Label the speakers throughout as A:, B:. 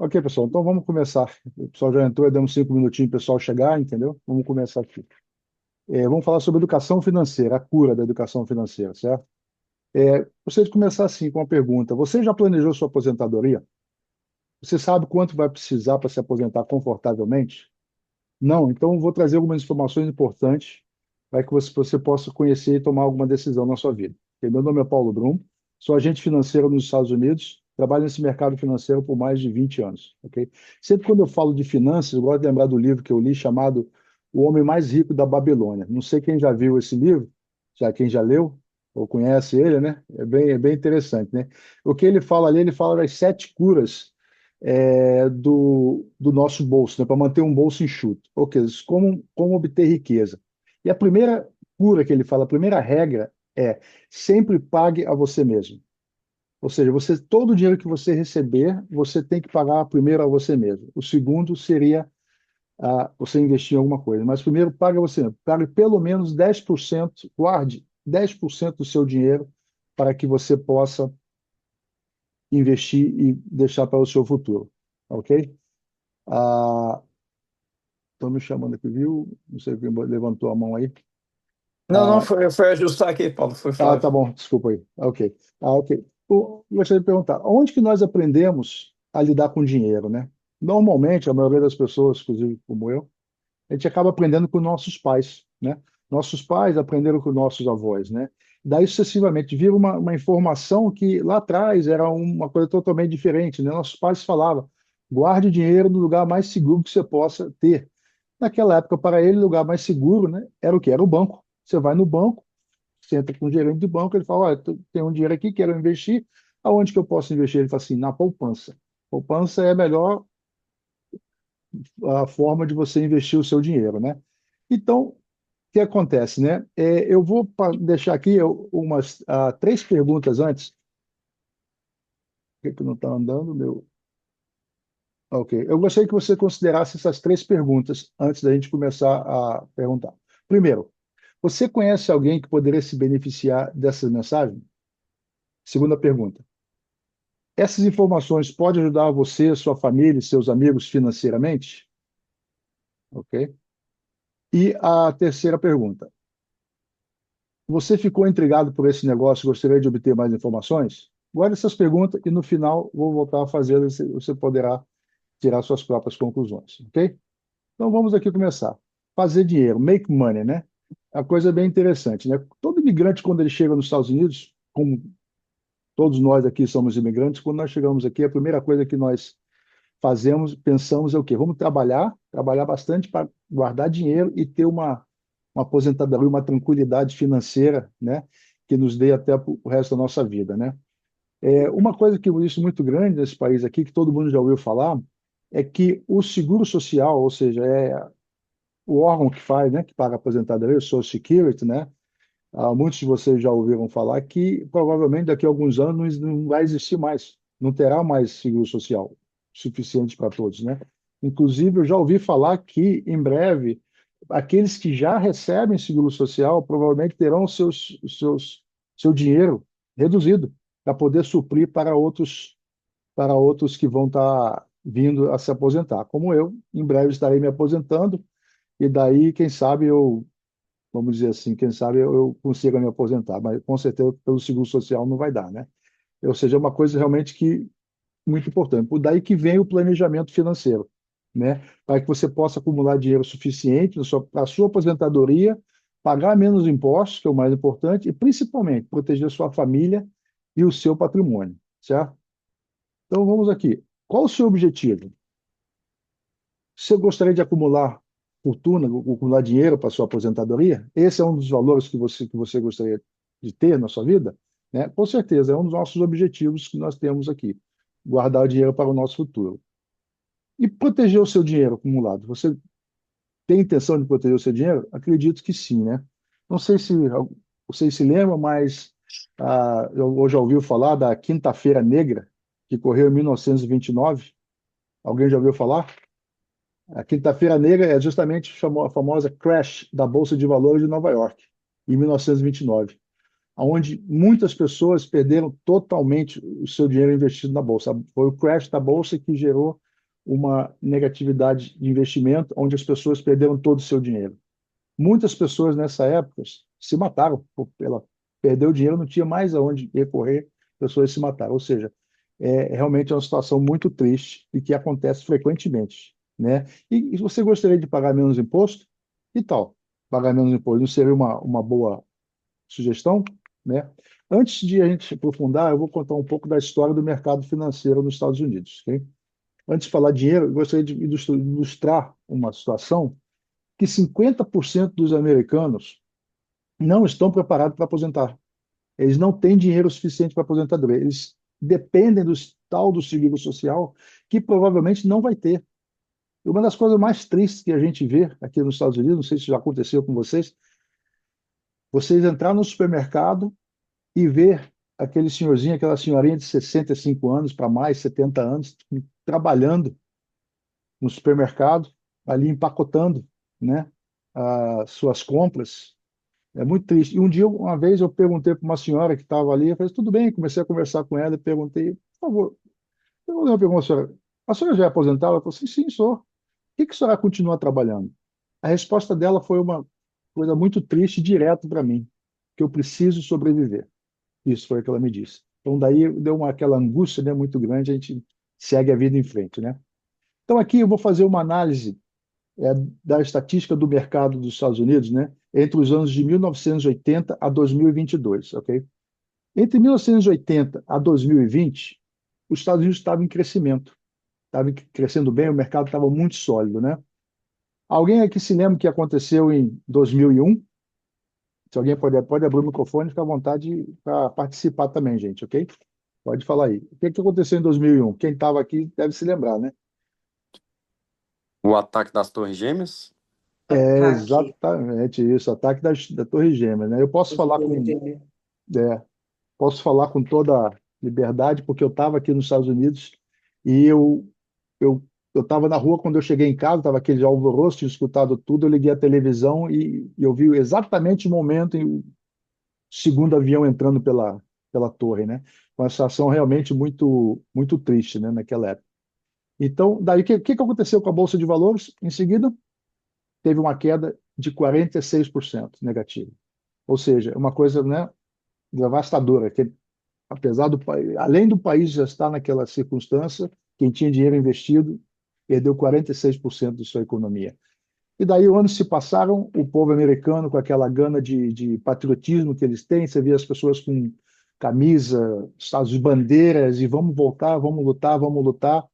A: Ok, pessoal, então vamos começar. O pessoal já entrou, deu uns 5 minutinhos para o pessoal chegar, entendeu? Vamos começar aqui. Vamos falar sobre educação financeira, a cura da educação financeira, certo? Gostaria de começar assim com uma pergunta. Você já planejou sua aposentadoria? Você sabe quanto vai precisar para se aposentar confortavelmente? Não? Então vou trazer algumas informações importantes para que você possa conhecer e tomar alguma decisão na sua vida. Meu nome é Paulo Brum, sou agente financeiro nos Estados Unidos, trabalho nesse mercado financeiro por mais de 20 anos, ok? Sempre quando eu falo de finanças, eu gosto de lembrar do livro que eu li chamado O Homem Mais Rico da Babilônia. Não sei quem já viu esse livro, já quem já leu ou conhece ele, né? É bem interessante, né? O que ele fala ali, ele fala das 7 curas do nosso bolso, né, para manter um bolso enxuto. Ok, como obter riqueza. E a primeira cura que ele fala, a primeira regra é sempre pague a você mesmo. Ou seja, todo o dinheiro que você receber, você tem que pagar primeiro a você mesmo. O segundo seria você investir em alguma coisa. Mas primeiro, pague a você mesmo. Pague pelo menos 10%, guarde 10% do seu dinheiro para que você possa investir e deixar para o seu futuro. Ok? Ah, Estão me chamando aqui, viu? Não sei quem levantou a mão aí.
B: Não, não,
A: Ah,
B: foi ajustar aqui, Paulo, foi
A: tá
B: Flávio.
A: bom, desculpa aí. Ok. Ok. Gostaria de perguntar, onde que nós aprendemos a lidar com dinheiro, né? Normalmente, a maioria das pessoas, inclusive como eu, a gente acaba aprendendo com nossos pais, né? Nossos pais aprenderam com nossos avós, né? Daí, sucessivamente, vira uma informação que lá atrás era uma coisa totalmente diferente, né? Nossos pais falavam, guarde dinheiro no lugar mais seguro que você possa ter. Naquela época, para ele, o lugar mais seguro, né, era o quê? Era o banco. Você vai no banco, senta com o gerente do banco, ele fala, olha, tem um dinheiro aqui, quero investir. Aonde que eu posso investir? Ele fala assim, na poupança. Poupança é a melhor forma de você investir o seu dinheiro, né? Então, o que acontece, né? Eu vou deixar aqui umas 3 perguntas antes. Por que que não está andando, meu? Ok. Eu gostaria que você considerasse essas 3 perguntas antes da gente começar a perguntar. Primeiro, você conhece alguém que poderia se beneficiar dessas mensagens? Segunda pergunta. Essas informações podem ajudar você, sua família e seus amigos financeiramente? Ok? E a terceira pergunta. Você ficou intrigado por esse negócio e gostaria de obter mais informações? Guarde essas perguntas e no final vou voltar a fazer, você poderá tirar suas próprias conclusões, ok? Então vamos aqui começar. Fazer dinheiro, make money, né? A coisa é bem interessante, né? Todo imigrante, quando ele chega nos Estados Unidos, como todos nós aqui somos imigrantes, quando nós chegamos aqui, a primeira coisa que nós fazemos, pensamos é o quê? Vamos trabalhar bastante para guardar dinheiro e ter uma aposentadoria, uma tranquilidade financeira, né? Que nos dê até o resto da nossa vida, né? Uma coisa que eu isso muito grande nesse país aqui, que todo mundo já ouviu falar, é que o seguro social, ou seja, o órgão que faz, né, que paga a aposentadoria, o Social Security, né? Muitos de vocês já ouviram falar que provavelmente daqui a alguns anos não vai existir mais, não terá mais seguro social suficiente para todos, né? Inclusive, eu já ouvi falar que em breve aqueles que já recebem seguro social provavelmente terão seu dinheiro reduzido para poder suprir para outros que vão estar vindo a se aposentar, como eu. Em breve estarei me aposentando e daí, quem sabe vamos dizer assim, quem sabe eu consiga me aposentar, mas com certeza pelo seguro social não vai dar, né? Ou seja, é uma coisa realmente que muito importante. Por daí que vem o planejamento financeiro, né? Para que você possa acumular dinheiro suficiente para a sua aposentadoria, pagar menos impostos, que é o mais importante, e principalmente proteger a sua família e o seu patrimônio, certo? Então vamos aqui. Qual o seu objetivo? Você gostaria de acumular fortuna, acumular dinheiro para sua aposentadoria? Esse é um dos valores que você gostaria de ter na sua vida? Né? Com certeza, é um dos nossos objetivos que nós temos aqui, guardar o dinheiro para o nosso futuro. E proteger o seu dinheiro acumulado? Você tem intenção de proteger o seu dinheiro? Acredito que sim, né? Não sei se vocês se lembram, mas eu já ouviu falar da Quinta-feira Negra, que ocorreu em 1929? Alguém já ouviu falar? A Quinta-feira Negra é justamente a famosa crash da Bolsa de Valores de Nova York, em 1929, onde muitas pessoas perderam totalmente o seu dinheiro investido na Bolsa. Foi o crash da Bolsa que gerou uma negatividade de investimento, onde as pessoas perderam todo o seu dinheiro. Muitas pessoas nessa época se mataram pela perdeu o dinheiro, não tinha mais aonde recorrer, pessoas se mataram. Ou seja, realmente é uma situação muito triste e que acontece frequentemente, né? E você gostaria de pagar menos imposto? E tal, pagar menos imposto não seria uma boa sugestão, né? Antes de a gente aprofundar, eu vou contar um pouco da história do mercado financeiro nos Estados Unidos, ok? Antes de falar dinheiro, eu gostaria de ilustrar uma situação que 50% dos americanos não estão preparados para aposentar. Eles não têm dinheiro suficiente para aposentadoria. Eles dependem do tal do seguro social, que provavelmente não vai ter. E uma das coisas mais tristes que a gente vê aqui nos Estados Unidos, não sei se já aconteceu com vocês, vocês entrar no supermercado e ver aquele senhorzinho, aquela senhorinha de 65 anos para mais, 70 anos, trabalhando no supermercado, ali empacotando, né, as suas compras. É muito triste. E um dia, uma vez, eu perguntei para uma senhora que estava ali, eu falei, tudo bem, comecei a conversar com ela e perguntei, por favor, eu vou perguntar a senhora já é aposentada? Ela falou assim, sim, sou. Por que a senhora continua trabalhando? A resposta dela foi uma coisa muito triste e direto para mim, que eu preciso sobreviver. Isso foi o que ela me disse. Então, daí deu aquela angústia, né, muito grande, a gente segue a vida em frente, né? Então, aqui eu vou fazer uma análise é, da estatística do mercado dos Estados Unidos, né, entre os anos de 1980 a 2022, ok? Entre 1980 a 2020, os Estados Unidos estavam em crescimento, estavam crescendo bem, o mercado estava muito sólido, né? Alguém aqui se lembra o que aconteceu em 2001? Se alguém pode abrir o microfone, fica à vontade para participar também, gente, ok? Pode falar aí. O que aconteceu em 2001? Quem estava aqui deve se lembrar, né?
C: O ataque das Torres Gêmeas?
A: É
D: Ataque.
A: exatamente isso, ataque da Torre Gêmeas, né? Eu é, posso falar com toda a liberdade, porque eu estava aqui nos Estados Unidos e eu eu estava na rua quando eu cheguei em casa, estava aquele alvoroço, tinha escutado tudo, eu liguei a televisão e eu vi exatamente o momento em o segundo avião entrando pela torre, né? Uma situação realmente muito triste, né, naquela época. Então, daí o que aconteceu com a Bolsa de Valores? Em seguida, teve uma queda de 46% negativa. Ou seja, uma coisa, né, devastadora, que apesar além do país já estar naquela circunstância, quem tinha dinheiro investido perdeu 46% de sua economia. E daí anos se passaram, o povo americano com aquela gana de patriotismo que eles têm, você vê as pessoas com camisa, Estados bandeiras e vamos voltar, vamos lutar, vamos lutar.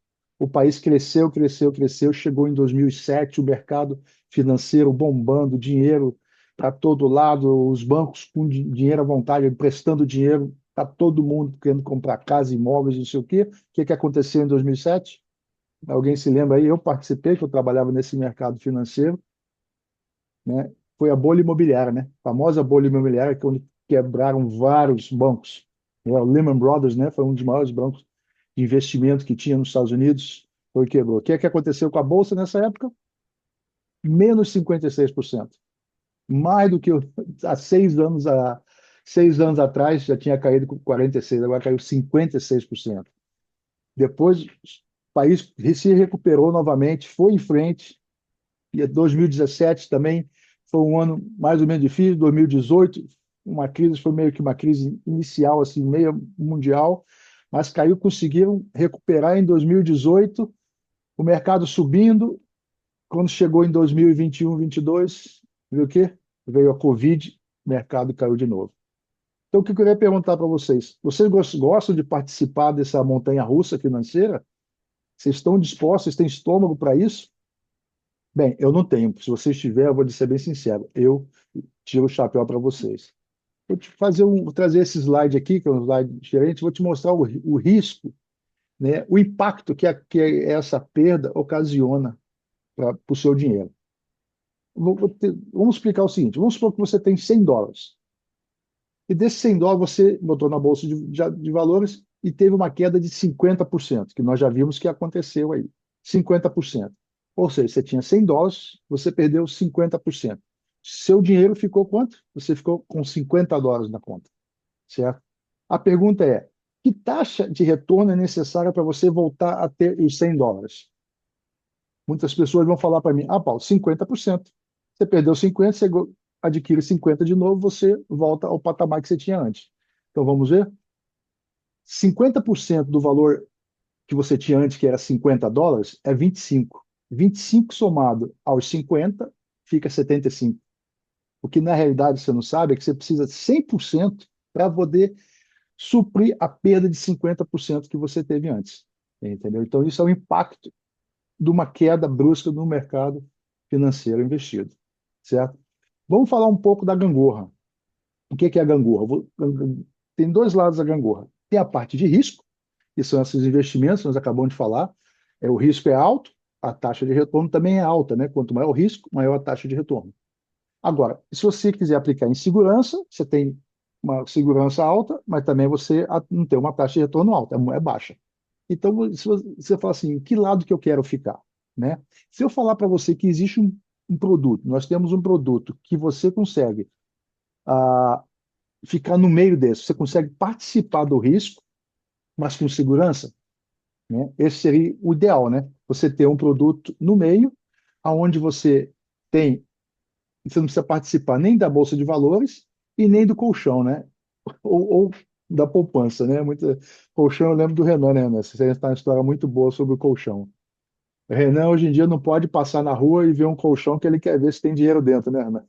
A: O país cresceu, cresceu, cresceu, chegou em 2007, o mercado financeiro bombando, dinheiro para todo lado, os bancos com dinheiro à vontade, emprestando dinheiro para todo mundo querendo comprar casa, imóveis, não sei o quê. O que aconteceu em 2007? Alguém se lembra aí? Eu participei, que eu trabalhava nesse mercado financeiro, né? Foi a bolha imobiliária, né? A famosa bolha imobiliária, que onde quebraram vários bancos. O Lehman Brothers, né? Foi um dos maiores bancos de investimento que tinha nos Estados Unidos, foi quebrou. O que é que aconteceu com a bolsa nessa época? Menos 56%. Mais do que há 6 anos, 6 anos atrás já tinha caído com 46%, agora caiu 56%. Depois, o país se recuperou novamente, foi em frente, e 2017 também foi um ano mais ou menos difícil. 2018, uma crise, foi meio que uma crise inicial, assim, meio mundial, mas caiu, conseguiram recuperar em 2018, o mercado subindo. Quando chegou em 2021, 22, viu o quê? Veio a Covid, o mercado caiu de novo. Então, o que eu queria perguntar para vocês? Vocês gostam de participar dessa montanha-russa financeira? Vocês estão dispostos? Vocês têm estômago para isso? Bem, eu não tenho. Se vocês tiverem, eu vou ser bem sincero. Eu tiro o chapéu para vocês. Vou trazer esse slide aqui, que é um slide diferente, vou te mostrar o risco, né, o impacto que essa perda ocasiona para o seu dinheiro. Vamos explicar o seguinte: vamos supor que você tem US$ 100. E desses US$ 100 você botou na bolsa de valores e teve uma queda de 50%, que nós já vimos que aconteceu aí. 50%. Ou seja, você tinha US$ 100, você perdeu 50%. Seu dinheiro ficou quanto? Você ficou com US$ 50 na conta, certo? A pergunta é: que taxa de retorno é necessária para você voltar a ter os US$ 100? Muitas pessoas vão falar para mim, ah, Paulo, 50%. Você perdeu 50, você adquire 50 de novo, você volta ao patamar que você tinha antes. Então vamos ver? 50% do valor que você tinha antes, que era US$ 50, é 25. 25 somado aos 50 fica 75. O que na realidade você não sabe é que você precisa de 100% para poder suprir a perda de 50% que você teve antes. Entendeu? Então, isso é o impacto de uma queda brusca no mercado financeiro investido. Certo? Vamos falar um pouco da gangorra. O que é a gangorra? Tem dois lados da gangorra. Tem a parte de risco, que são esses investimentos que nós acabamos de falar. O risco é alto, a taxa de retorno também é alta, né? Quanto maior o risco, maior a taxa de retorno. Agora, se você quiser aplicar em segurança, você tem uma segurança alta, mas também você não tem uma taxa de retorno alta, é baixa. Então, se você fala assim, que lado que eu quero ficar, né? Se eu falar para você que existe um produto, nós temos um produto que você consegue ah, ficar no meio desse, você consegue participar do risco, mas com segurança, né? Esse seria o ideal, né? Você ter um produto no meio, aonde você não precisa participar nem da bolsa de valores e nem do colchão, né? Ou da poupança, né? Colchão, eu lembro do Renan, né, Renan? Essa é uma história muito boa sobre o colchão. O Renan, hoje em dia, não pode passar na rua e ver um colchão que ele quer ver se tem dinheiro dentro, né, Renan?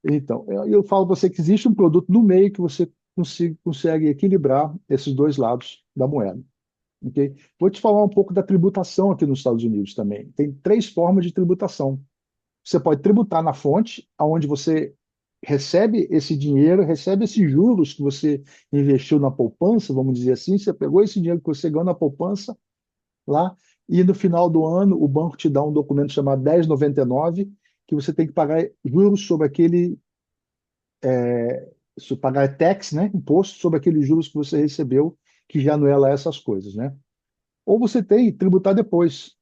A: Então, eu falo para você que existe um produto no meio que você consegue equilibrar esses dois lados da moeda. Ok? Vou te falar um pouco da tributação aqui nos Estados Unidos também. Tem três formas de tributação. Você pode tributar na fonte, onde você recebe esse dinheiro, recebe esses juros que você investiu na poupança, vamos dizer assim, você pegou esse dinheiro que você ganhou na poupança lá, e no final do ano o banco te dá um documento chamado 1099, que você tem que pagar juros sobre pagar tax, né, imposto sobre aqueles juros que você recebeu, que já não é lá essas coisas, né? Ou você tem tributar depois.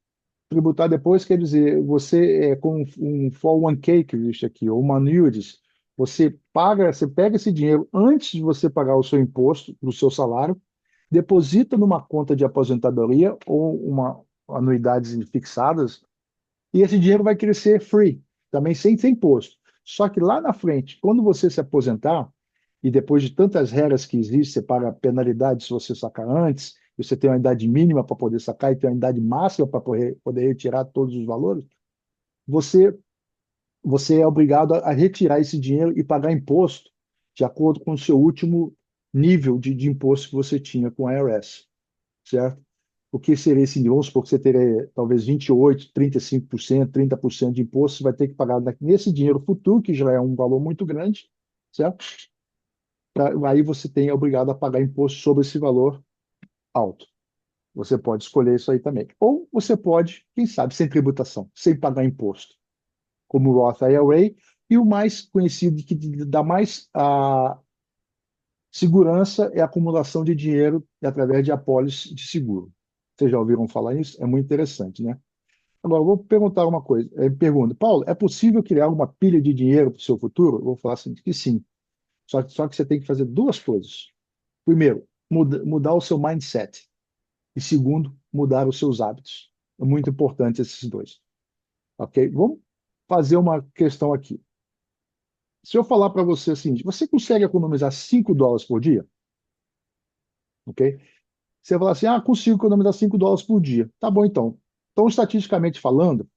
A: Tributar depois quer dizer, você com um 401k que existe aqui, ou uma annuities, você pega esse dinheiro antes de você pagar o seu imposto do seu salário, deposita numa conta de aposentadoria ou uma anuidades fixadas, e esse dinheiro vai crescer free, também sem imposto. Só que lá na frente, quando você se aposentar, e depois de tantas regras que existem, você paga penalidade se você sacar antes, você tem uma idade mínima para poder sacar e tem uma idade máxima para poder retirar todos os valores, você, você é obrigado a retirar esse dinheiro e pagar imposto de acordo com o seu último nível de imposto que você tinha com a IRS, certo? O que seria esse nível? Vamos supor que você teria talvez 28, 35%, 30% de imposto, você vai ter que pagar nesse dinheiro futuro, que já é um valor muito grande, certo? Aí você é obrigado a pagar imposto sobre esse valor alto. Você pode escolher isso aí também. Ou você pode, quem sabe, sem tributação, sem pagar imposto, como o Roth IRA, e o mais conhecido, que dá mais segurança, é a acumulação de dinheiro através de apólices de seguro. Vocês já ouviram falar nisso? É muito interessante, né? Agora, eu vou perguntar uma coisa. Pergunta, Paulo, é possível criar uma pilha de dinheiro para o seu futuro? Eu vou falar assim, que sim. Só que você tem que fazer duas coisas. Primeiro, mudar o seu mindset. E segundo, mudar os seus hábitos. É muito importante esses dois. Ok? Vamos fazer uma questão aqui. Se eu falar para você assim, você consegue economizar US$ 5 por dia? Ok? Você vai falar assim, ah, consigo economizar US$ 5 por dia. Tá bom, então. Então, estatisticamente falando,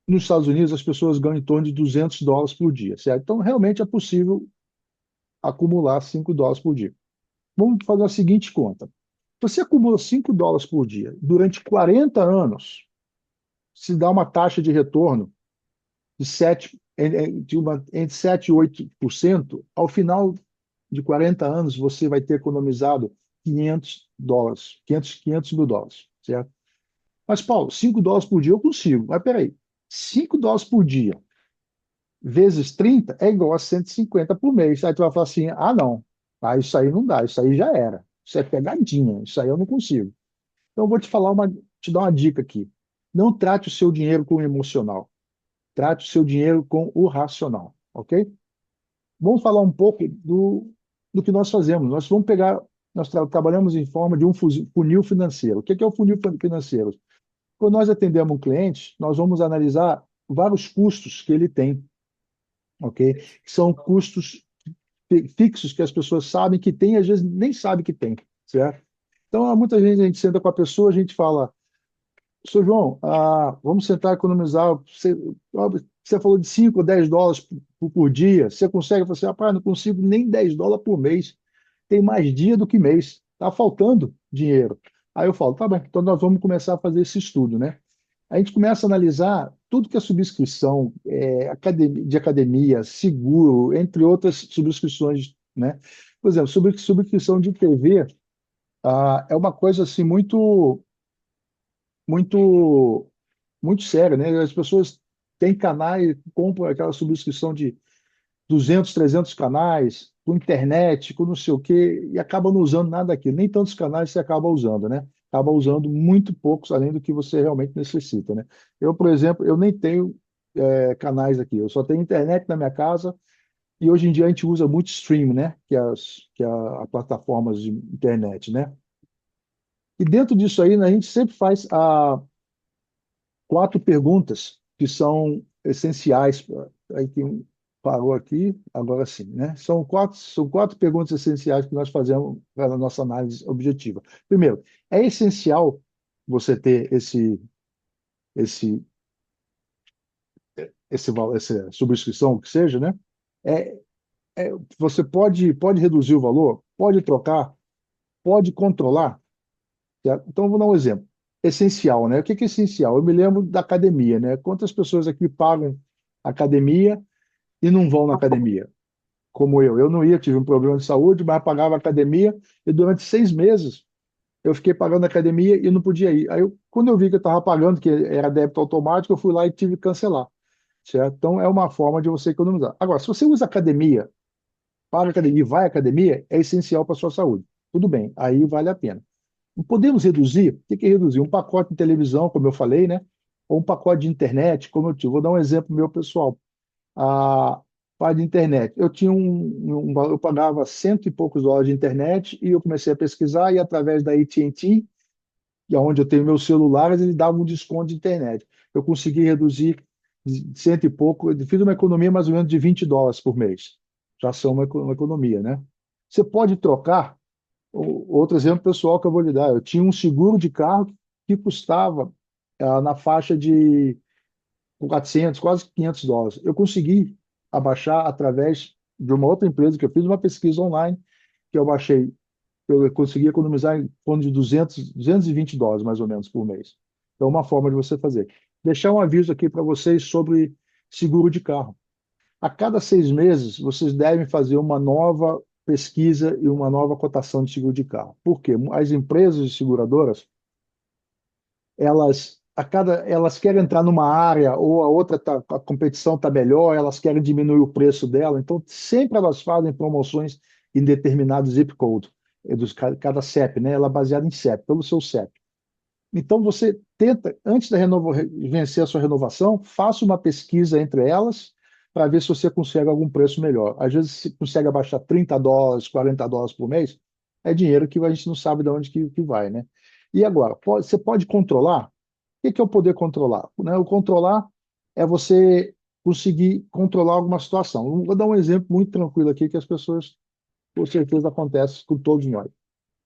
A: nos Estados Unidos as pessoas ganham em torno de US$ 200 por dia, certo? Então, realmente é possível acumular US$ 5 por dia. Vamos fazer a seguinte conta. Você acumula US$ 5 por dia durante 40 anos, se dá uma taxa de retorno de 7, entre 7 e 8%, ao final de 40 anos você vai ter economizado US$ 500, 500 mil dólares, certo? Mas, Paulo, US$ 5 por dia eu consigo. Mas peraí, US$ 5 por dia vezes 30 é igual a 150 por mês. Aí tu vai falar assim, ah, não, isso aí não dá, isso aí já era. Isso é pegadinha, isso aí eu não consigo. Então, eu vou te dar uma dica aqui. Não trate o seu dinheiro com o emocional. Trate o seu dinheiro com o racional, ok? Vamos falar um pouco do que nós fazemos. Nós trabalhamos em forma de um funil financeiro. O que é o funil financeiro? Quando nós atendemos um cliente, nós vamos analisar vários custos que ele tem, ok? São custos fixos que as pessoas sabem que tem, às vezes nem sabem que tem, certo? Então, há muita gente, a gente senta com a pessoa, a gente fala, Sr. João, vamos sentar e economizar. Você falou de 5 ou 10 dólares por dia. Você consegue? Eu falei assim, rapaz, não consigo nem 10 dólares por mês. Tem mais dia do que mês. Está faltando dinheiro. Aí eu falo, tá bem, então nós vamos começar a fazer esse estudo, né? A gente começa a analisar tudo que é subscrição, de academia, seguro, entre outras subscrições, né? Por exemplo, subscrição de TV, é uma coisa assim muito muito séria, né? As pessoas têm canais, compram aquela subscrição de 200, 300 canais, com internet, com não sei o quê, e acaba não usando nada daquilo. Nem tantos canais você acaba usando, né? Acaba usando muito poucos, além do que você realmente necessita, né? Eu, por exemplo, eu nem tenho canais aqui, eu só tenho internet na minha casa, e hoje em dia a gente usa muito stream, né? Que é a plataformas de internet, né? E dentro disso aí, né, a gente sempre faz 4 perguntas que são essenciais. Aí parou aqui, agora sim, né? São quatro perguntas essenciais que nós fazemos para a nossa análise objetiva. Primeiro, é essencial você ter esse, essa subscrição, o que seja, né? É, você pode reduzir o valor, pode trocar, pode controlar. Certo? Então, eu vou dar um exemplo. Essencial, né? O que que é essencial? Eu me lembro da academia, né? Quantas pessoas aqui pagam academia e não vão na academia? Como eu. Eu não ia, tive um problema de saúde, mas pagava academia e durante 6 meses eu fiquei pagando academia e não podia ir. Aí, quando eu vi que eu estava pagando, que era débito automático, eu fui lá e tive que cancelar, certo? Então, é uma forma de você economizar. Agora, se você usa academia, paga academia e vai à academia, é essencial para a sua saúde. Tudo bem, aí vale a pena. Podemos reduzir? O que que é reduzir? Um pacote de televisão, como eu falei, né? Ou um pacote de internet, como eu tive. Vou dar um exemplo meu pessoal. A parte de internet. Eu tinha eu pagava cento e poucos dólares de internet e eu comecei a pesquisar e através da AT&T, que é onde eu tenho meus celulares, eles davam um desconto de internet. Eu consegui reduzir de cento e pouco, eu fiz uma economia mais ou menos de 20 dólares por mês. Já são uma economia, né? Você pode trocar. Outro exemplo pessoal que eu vou lhe dar, eu tinha um seguro de carro que custava na faixa de 400, quase 500 dólares. Eu consegui abaixar através de uma outra empresa que eu fiz uma pesquisa online, que eu baixei, eu consegui economizar em torno de 220 dólares mais ou menos por mês. Então, uma forma de você fazer. Deixar um aviso aqui para vocês sobre seguro de carro. A cada 6 meses, vocês devem fazer uma nova pesquisa e uma nova cotação de seguro de carro. Por quê? As empresas de seguradoras, elas querem entrar numa área ou a outra a competição está melhor, elas querem diminuir o preço dela, então sempre elas fazem promoções em determinado zip code, cada CEP, né? Ela é baseada em CEP, pelo seu CEP. Então você tenta, antes da vencer a sua renovação, faça uma pesquisa entre elas para ver se você consegue algum preço melhor. Às vezes você consegue abaixar 30 dólares, 40 dólares por mês, é dinheiro que a gente não sabe de onde que vai, né? E agora, você pode controlar? O que é o poder controlar? Né? O controlar é você conseguir controlar alguma situação. Vou dar um exemplo muito tranquilo aqui que as pessoas, com certeza, acontece com todos nós.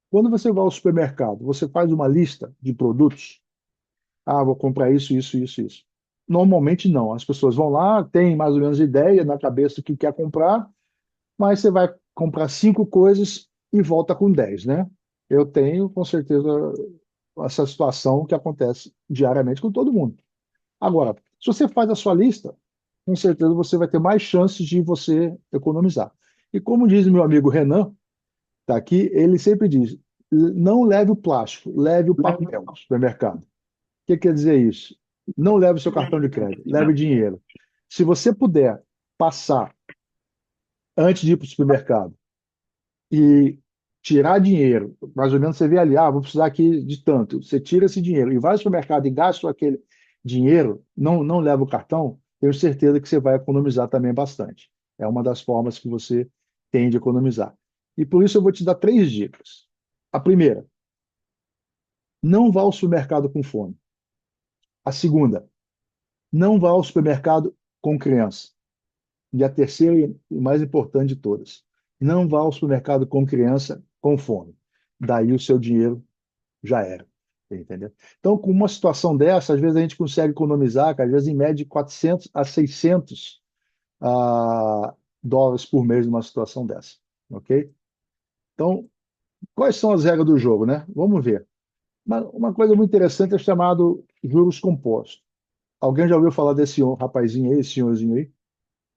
A: Quando você vai ao supermercado, você faz uma lista de produtos. Vou comprar isso, isso, isso, isso. Normalmente não. As pessoas vão lá, têm mais ou menos ideia na cabeça do que quer comprar, mas você vai comprar 5 coisas e volta com 10, né? Eu tenho, com certeza, essa situação que acontece diariamente com todo mundo. Agora, se você faz a sua lista, com certeza você vai ter mais chances de você economizar. E como diz meu amigo Renan, tá aqui, ele sempre diz: não leve o plástico, leve o papel no supermercado. O que quer dizer isso? Não leve o seu cartão de crédito, leve dinheiro. Se você puder passar antes de ir para o supermercado e tirar dinheiro, mais ou menos você vê ali, vou precisar aqui de tanto. Você tira esse dinheiro e vai ao supermercado e gasta aquele dinheiro, não leva o cartão, tenho certeza que você vai economizar também bastante. É uma das formas que você tem de economizar. E por isso eu vou te dar 3 dicas. A primeira, não vá ao supermercado com fome. A segunda, não vá ao supermercado com criança. E a terceira e mais importante de todas, não vá ao supermercado com criança com fome. Daí o seu dinheiro já era. Entendeu? Então, com uma situação dessa, às vezes a gente consegue economizar, cara, às vezes em média de 400 a 600 dólares por mês numa situação dessa. Ok? Então, quais são as regras do jogo, né? Vamos ver. Uma coisa muito interessante é chamado juros compostos. Alguém já ouviu falar desse rapazinho aí, esse senhorzinho aí?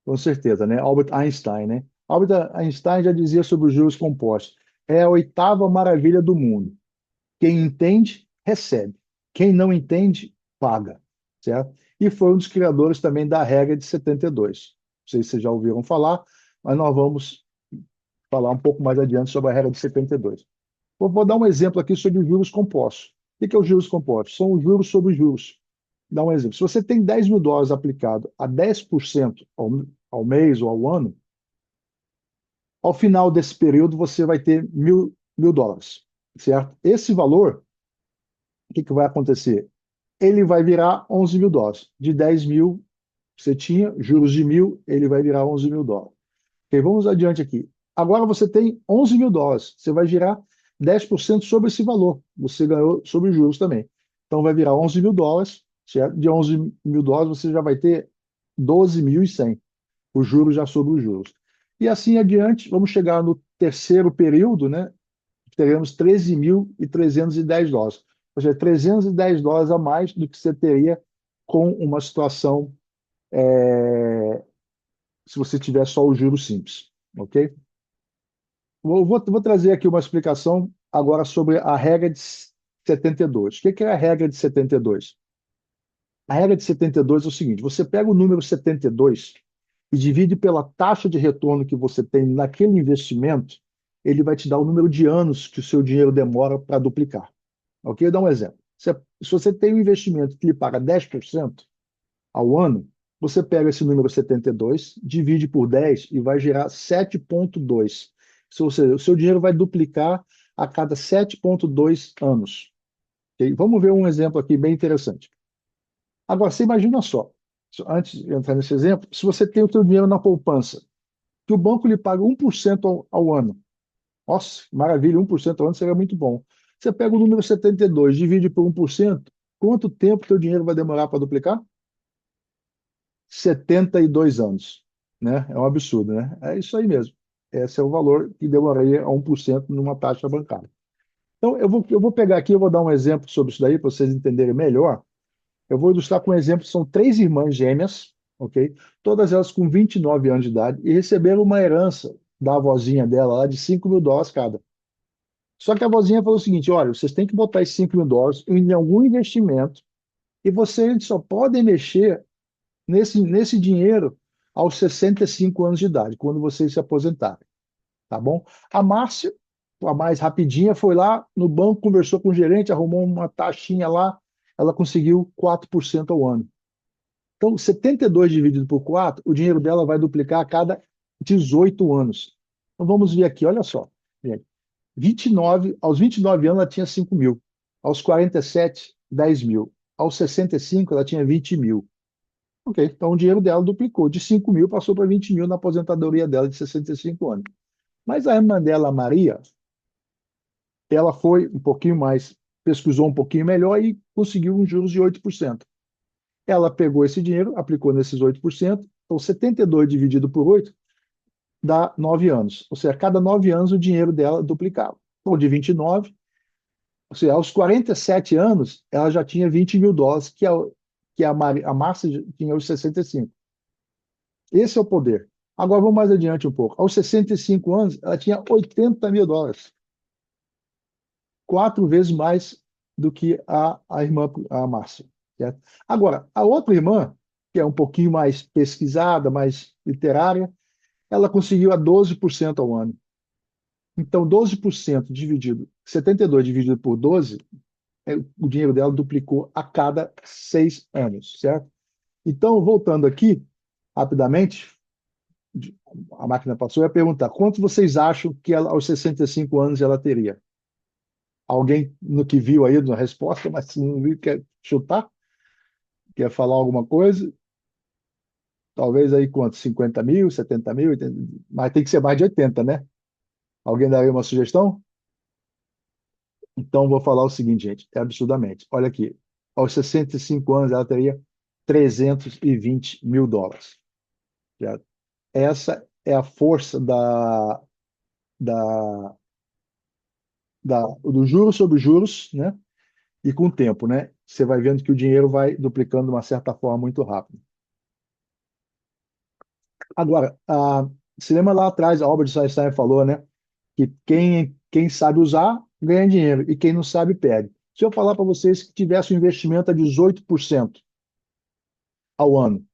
A: Com certeza, né? Albert Einstein, né? Albert Einstein já dizia sobre os juros compostos. É a oitava maravilha do mundo. Quem entende, recebe. Quem não entende, paga. Certo? E foi um dos criadores também da regra de 72. Não sei se vocês já ouviram falar, mas nós vamos falar um pouco mais adiante sobre a regra de 72. Vou dar um exemplo aqui sobre os juros compostos. O que é os juros compostos? São os juros sobre os juros. Dá um exemplo. Se você tem 10 mil dólares aplicado a 10% ao mês ou ao ano, ao final desse período você vai ter mil dólares, certo? Esse valor, o que vai acontecer? Ele vai virar 11 mil dólares. De 10 mil você tinha, juros de 1.000, ele vai virar 11 mil dólares. Ok, vamos adiante aqui. Agora você tem 11 mil dólares. Você vai girar 10% sobre esse valor. Você ganhou sobre os juros também. Então vai virar 11 mil dólares. Certo? De 11 mil dólares você já vai ter 12.100. Os juros já sobre os juros. E assim adiante, vamos chegar no terceiro período, né? Teremos 13.310 dólares. Ou seja, 310 dólares a mais do que você teria com uma situação se você tiver só o juro simples. Ok? Vou trazer aqui uma explicação agora sobre a regra de 72. O que é a regra de 72? A regra de 72 é o seguinte: você pega o número 72 e divide pela taxa de retorno que você tem naquele investimento, ele vai te dar o número de anos que o seu dinheiro demora para duplicar. Ok? Eu vou dar um exemplo. Se você tem um investimento que lhe paga 10% ao ano, você pega esse número 72, divide por 10 e vai gerar 7,2. Ou seja, o seu dinheiro vai duplicar a cada 7,2 anos. Okay? Vamos ver um exemplo aqui bem interessante. Agora, você imagina só, antes de entrar nesse exemplo, se você tem o seu dinheiro na poupança, que o banco lhe paga 1% ao ano. Nossa, maravilha, 1% ao ano seria muito bom. Você pega o número 72, divide por 1%, quanto tempo o seu dinheiro vai demorar para duplicar? 72 anos, né? É um absurdo, né? É isso aí mesmo. Esse é o valor que demoraria a 1% numa taxa bancária. Então, eu vou pegar aqui, eu vou dar um exemplo sobre isso daí, para vocês entenderem melhor. Eu vou ilustrar com um exemplo, são três irmãs gêmeas, ok? Todas elas com 29 anos de idade, e receberam uma herança da avózinha dela lá de 5 mil dólares cada. Só que a avózinha falou o seguinte: olha, vocês têm que botar esses 5 mil dólares em algum investimento, e vocês só podem mexer nesse dinheiro aos 65 anos de idade, quando vocês se aposentarem, tá bom? A Márcia, a mais rapidinha, foi lá no banco, conversou com o gerente, arrumou uma taxinha lá, ela conseguiu 4% ao ano. Então, 72 dividido por 4, o dinheiro dela vai duplicar a cada 18 anos. Então, vamos ver aqui, olha só. Gente, aos 29 anos, ela tinha 5 mil. Aos 47, 10 mil. Aos 65, ela tinha 20 mil. Ok, então o dinheiro dela duplicou. De 5 mil passou para 20 mil na aposentadoria dela de 65 anos. Mas a irmã dela, a Maria, ela foi um pouquinho mais, pesquisou um pouquinho melhor e conseguiu uns juros de 8%. Ela pegou esse dinheiro, aplicou nesses 8%, então 72 dividido por 8 dá 9 anos. Ou seja, a cada 9 anos o dinheiro dela duplicava. Então, de 29, ou seja, aos 47 anos, ela já tinha 20 mil dólares, que a Márcia tinha aos 65. Esse é o poder. Agora vamos mais adiante um pouco. Aos 65 anos, ela tinha 80 mil dólares. 4 vezes mais do que a irmã, a Márcia. Certo? Agora, a outra irmã, que é um pouquinho mais pesquisada, mais literária, ela conseguiu a 12% ao ano. Então, 12% dividido, 72 dividido por 12, o dinheiro dela duplicou a cada 6 anos, certo? Então, voltando aqui, rapidamente, a máquina passou e ia perguntar: quanto vocês acham que ela, aos 65 anos ela teria? Alguém no que viu aí na resposta, mas se não viu, quer chutar? Quer falar alguma coisa? Talvez aí quanto? 50 mil, 70 mil, 80, mas tem que ser mais de 80, né? Alguém daria uma sugestão? Então, vou falar o seguinte, gente, é absurdamente. Olha aqui, aos 65 anos ela teria 320 mil dólares. Certo? Essa é a força da, do juros sobre juros, né? E com o tempo, né? Você vai vendo que o dinheiro vai duplicando de uma certa forma muito rápido. Agora, você lembra lá atrás, a Albert Einstein falou, né? Que quem sabe usar ganha dinheiro e quem não sabe perde. Se eu falar para vocês que tivesse um investimento a 18% ao ano,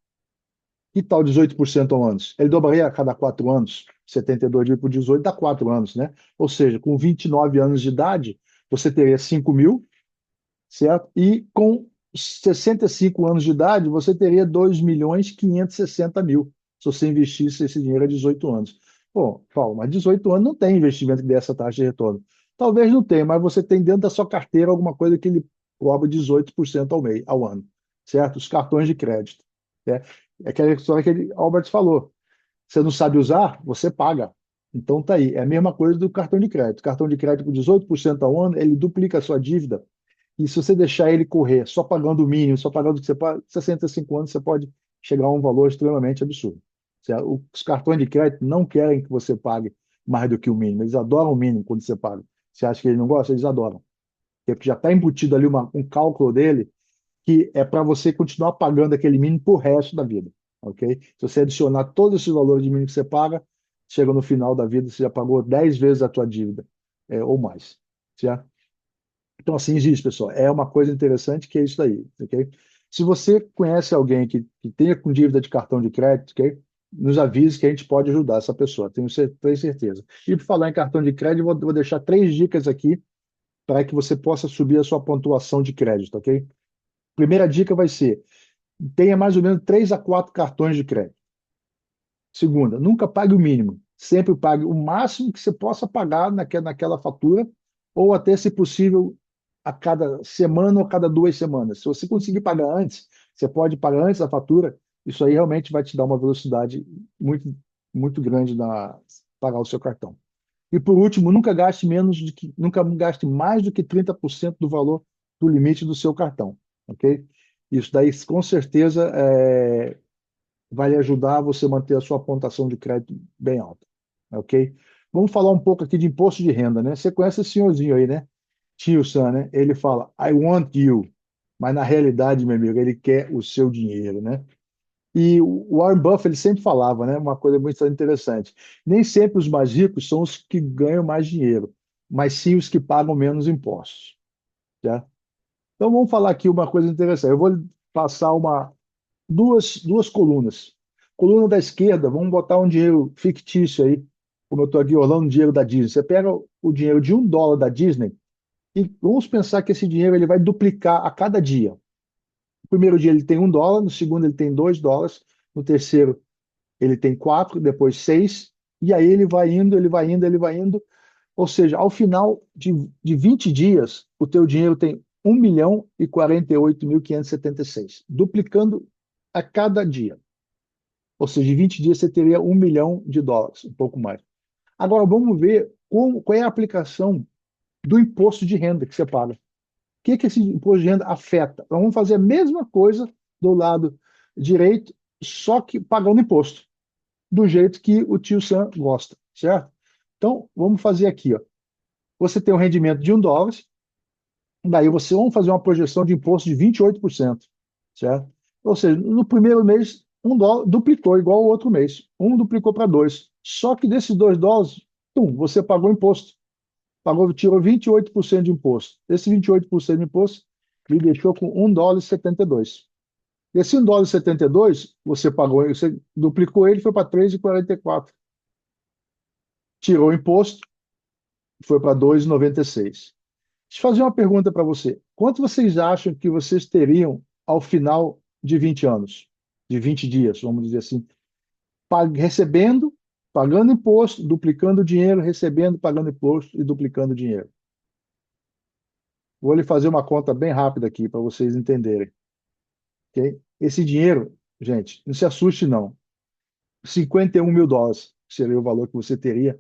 A: que tal 18% ao ano? Ele dobraria a cada 4 anos. 72 dividido por 18 dá 4 anos, né? Ou seja, com 29 anos de idade, você teria 5 mil, certo? E com 65 anos de idade, você teria 2.560.000 se você investisse esse dinheiro a 18 anos. Bom, Paulo, mas 18 anos não tem investimento que dê essa taxa de retorno. Talvez não tenha, mas você tem dentro da sua carteira alguma coisa que ele cobra 18% ao mês, ao ano, certo? Os cartões de crédito. Né? É aquela história que Albert falou. Você não sabe usar, você paga. Então tá aí. É a mesma coisa do cartão de crédito. Cartão de crédito com 18% ao ano, ele duplica a sua dívida e se você deixar ele correr só pagando o mínimo, só pagando o que você paga, 65 anos, você pode chegar a um valor extremamente absurdo. Os cartões de crédito não querem que você pague mais do que o mínimo. Eles adoram o mínimo quando você paga. Você acha que eles não gostam? Eles adoram. Porque já está embutido ali um cálculo dele que é para você continuar pagando aquele mínimo por resto da vida. Ok? Se você adicionar todos esses valores de mínimo que você paga, chega no final da vida, você já pagou 10 vezes a tua dívida, ou mais. Certo? Então, assim, existe, pessoal. É uma coisa interessante que é isso daí, ok? Se você conhece alguém que tenha com dívida de cartão de crédito, ok? Nos avise que a gente pode ajudar essa pessoa, tenho certeza. E por falar em cartão de crédito, vou deixar 3 dicas aqui para que você possa subir a sua pontuação de crédito, ok? Primeira dica vai ser, tenha mais ou menos 3 a 4 cartões de crédito. Segunda, nunca pague o mínimo. Sempre pague o máximo que você possa pagar naquela fatura, ou até, se possível, a cada semana ou a cada 2 semanas. Se você conseguir pagar antes, você pode pagar antes da fatura, isso aí realmente vai te dar uma velocidade muito, muito grande na pagar o seu cartão. E por último, nunca gaste mais do que 30% do valor do limite do seu cartão, ok? Isso daí, com certeza, vai lhe ajudar a você manter a sua pontuação de crédito bem alta, ok? Vamos falar um pouco aqui de imposto de renda, né? Você conhece esse senhorzinho aí, né? Tio Sam, né? Ele fala, I want you, mas na realidade, meu amigo, ele quer o seu dinheiro, né? E o Warren Buffett ele sempre falava, né? Uma coisa muito interessante. Nem sempre os mais ricos são os que ganham mais dinheiro, mas sim os que pagam menos impostos, tá? Então vamos falar aqui uma coisa interessante. Eu vou passar duas colunas. Coluna da esquerda, vamos botar um dinheiro fictício aí, como eu estou aqui orlando o dinheiro da Disney. Você pega o dinheiro de $1 da Disney e vamos pensar que esse dinheiro ele vai duplicar a cada dia. No primeiro dia ele tem $1, no segundo ele tem $2, no terceiro ele tem 4, depois 6, e aí ele vai indo, ele vai indo, ele vai indo. Ou seja, ao final de 20 dias, o teu dinheiro tem 1.048.576, duplicando a cada dia. Ou seja, em 20 dias você teria $1 milhão, um pouco mais. Agora vamos ver qual é a aplicação do imposto de renda que você paga. O que esse imposto de renda afeta? Então, vamos fazer a mesma coisa do lado direito, só que pagando imposto, do jeito que o tio Sam gosta, certo? Então, vamos fazer aqui, ó. Você tem um rendimento de $1, daí vamos fazer uma projeção de imposto de 28%, certo? Ou seja, no primeiro mês, $1 duplicou igual ao outro mês. Um duplicou para dois. Só que desses $2, você pagou imposto. Tirou 28% de imposto. Esse 28% de imposto lhe deixou com $1,72. Esse $1,72, você duplicou ele, foi para 3,44. Tirou o imposto, foi para 2,96. Deixa eu fazer uma pergunta para você. Quanto vocês acham que vocês teriam ao final de 20 anos? De 20 dias, vamos dizer assim. Recebendo, pagando imposto, duplicando o dinheiro, recebendo, pagando imposto e duplicando o dinheiro. Vou lhe fazer uma conta bem rápida aqui para vocês entenderem. ok? Esse dinheiro, gente, não se assuste, não. US$ 51.000 seria o valor que você teria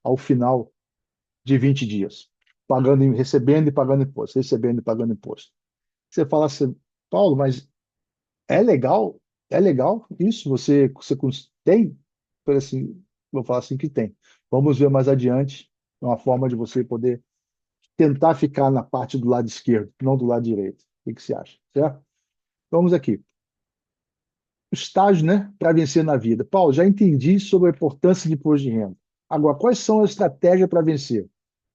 A: ao final de 20 dias, recebendo e pagando imposto, recebendo e pagando imposto. Você fala assim, Paulo, mas é legal? É legal isso? Você tem? Eu falei assim, vou falar assim que tem. Vamos ver mais adiante uma forma de você poder tentar ficar na parte do lado esquerdo, não do lado direito. O que você acha? Certo? Vamos aqui. O estágio, né, para vencer na vida. Paulo, já entendi sobre a importância de imposto de renda. Agora, quais são as estratégias para vencer?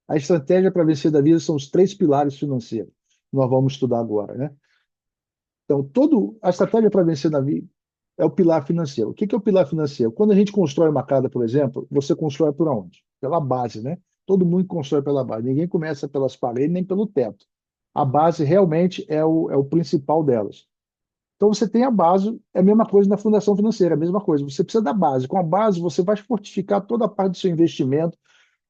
A: A estratégia para vencer da vida são os três pilares financeiros. Nós vamos estudar agora, né? Então, a estratégia para vencer na vida é o pilar financeiro. O que é o pilar financeiro? Quando a gente constrói uma casa, por exemplo, você constrói por onde? Pela base, né? Todo mundo constrói pela base. Ninguém começa pelas paredes nem pelo teto. A base realmente é o principal delas. Então, você tem a base, é a mesma coisa na fundação financeira, é a mesma coisa. Você precisa da base. Com a base, você vai fortificar toda a parte do seu investimento,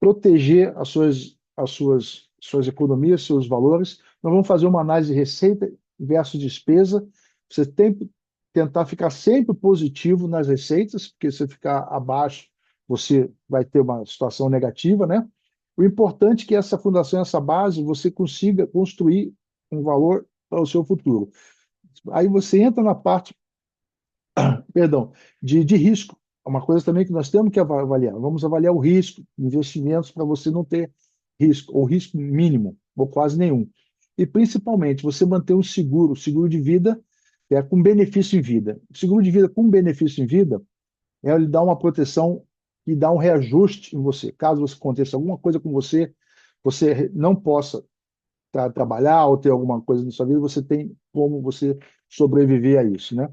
A: proteger suas economias, seus valores. Nós vamos fazer uma análise de receita versus despesa. Você tem que tentar ficar sempre positivo nas receitas, porque se ficar abaixo, você vai ter uma situação negativa, né? O importante é que essa fundação, essa base, você consiga construir um valor para o seu futuro. Aí você entra na parte, perdão, de risco. É uma coisa também que nós temos que avaliar. Vamos avaliar o risco, investimentos para você não ter risco, ou risco mínimo, ou quase nenhum. E principalmente você manter um seguro de vida, com benefício em vida. O seguro de vida com benefício em vida ele dá uma proteção e dá um reajuste em você. Caso aconteça alguma coisa com você, você não possa trabalhar ou ter alguma coisa na sua vida, você tem como você sobreviver a isso, né?